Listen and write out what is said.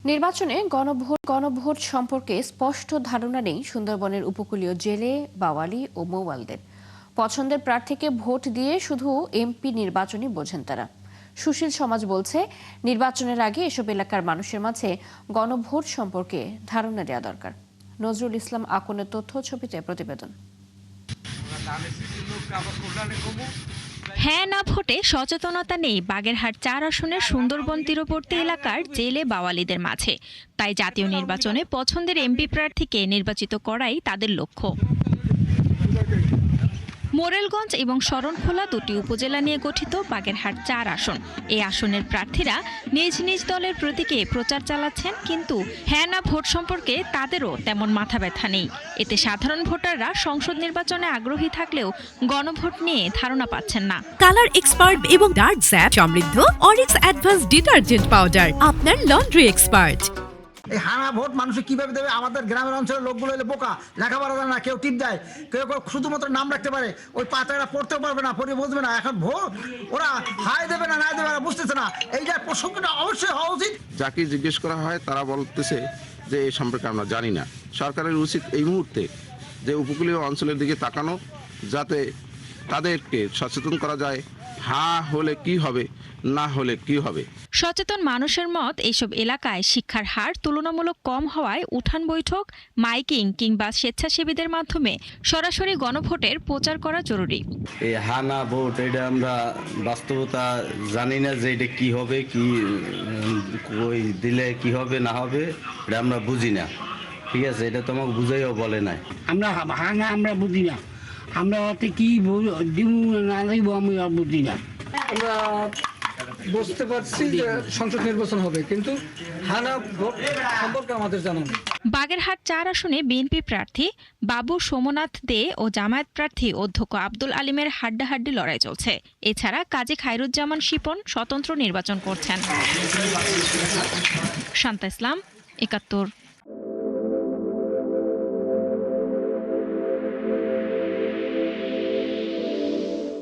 নির্বাচনে গণভোট সম্পর্কে স্পষ্ট ধারণা নেই সুন্দরবনের উপকূলীয় জেলে, বাওয়ালি ও মৌয়ালদের। পছন্দের প্রার্থীকে ভোট দিয়ে শুধু এমপি নির্বাচনই বোঝেন তারা। সুশীল সমাজ বলছে, নির্বাচনের আগে এসব এলাকার মানুষের মাঝে গণভোট সম্পর্কে ধারণা দেওয়া দরকার। নজরুল ইসলাম আকনের তথ্য ছবিতে প্রতিবেদন। হ্যাঁ না ভোটে সচেতনতা নেই বাগেরহাট ৪ আসনের সুন্দরবন তীরবর্তী এলাকার জেলে বাওয়ালিদের মাঝে। তাই জাতীয় নির্বাচনে পছন্দের এমপি প্রার্থীকে নির্বাচিত করাই তাদের লক্ষ্য। মোরেলগঞ্জ এবং শরণখোলা দুটি উপজেলা নিয়ে গঠিত বাগেরহাট ৪ আসন। এই আসনের প্রার্থীরা নিজ নিজ দলের প্রতীকে প্রচার চালাচ্ছেন, কিন্তু হ্যাঁ না ভোট সম্পর্কে তাদেরও তেমন মাথা ব্যথা নেই। এতে সাধারণ ভোটাররা সংসদ নির্বাচনে আগ্রহী থাকলেও গণভোট নিয়ে ধারণা পাচ্ছেন না। কালার এক্সপার্ট এবং ডার্ক স্যাপ সমৃদ্ধ অরিক্স অ্যাডভান্স ডিটারজেন্ট পাউডার আপনার লন্ড্রি এক্সপার্ট। এই হানা ভোট মানুষ কিভাবে দেবে? আমাদের গ্রামের অঞ্চলের লোকগুলো হলে বোকা, লেখাপড়া জানে না, কেউ টিপ দেয়, কেউ শুধুমাত্র নাম রাখতে পারে, ওই পাতাটা পড়তেও পারবে না, পড়ে বুঝবে না। এখন ভোট ওরা হাই দেবে না নাই দেবে না বুঝতেছে না। এইটা প্রসঙ্গটা অবশ্যই হওয়া উচিত। যাকে জিজ্ঞেস করা হয় তারা বলতেছে যে এই সম্পর্কে আমরা জানি না। সরকারের উচিত এই মুহূর্তে যে উপকূলীয় অঞ্চলের দিকে তাকানো, যাতে তাদেরকে সচেতন করা যায় হ্যাঁ হলে কি হবে, না হলে কি হবে। সচেতন মানুষের মত, এইসব এলাকায় শিক্ষার হার তুলনামূলক কম হওয়ায় উঠান বৈঠক, মাইকিং কিংবা স্বেচ্ছাসেবীদের মাধ্যমে সরাসরি গণভোটের প্রচার করা জরুরি। এই হানা ভোট, এটা আমরা বাস্তবতা জানি না যে এটা কি হবে, কি ওই দিলে কি হবে না হবে, এটা আমরা বুঝি না। ঠিক আছে, এটা তো আমাকে বুঝাইও বলে নাই। আমরা হানা আমরা বুঝি না, আমরা ওতে কি দিব না দিব আমি বুঝি না। আমরা বুঝতে পারছি যে সংসদ নির্বাচন হবে, কিন্তু হানা ভোট সম্পর্কে আমাদের জানা নেই। বাগেরহাট ৪ আসনে বিএনপি প্রার্থী বাবু সোমনাথ দে ও জামায়াত প্রার্থী অধ্যক্ষ আব্দুল আলিমের হাড্ডাহাড্ডি লড়াই চলছে। এছাড়া কাজী খায়রুজ্জামান শিপন স্বতন্ত্র নির্বাচন করছেন। শান্তা ইসলাম, ৭১।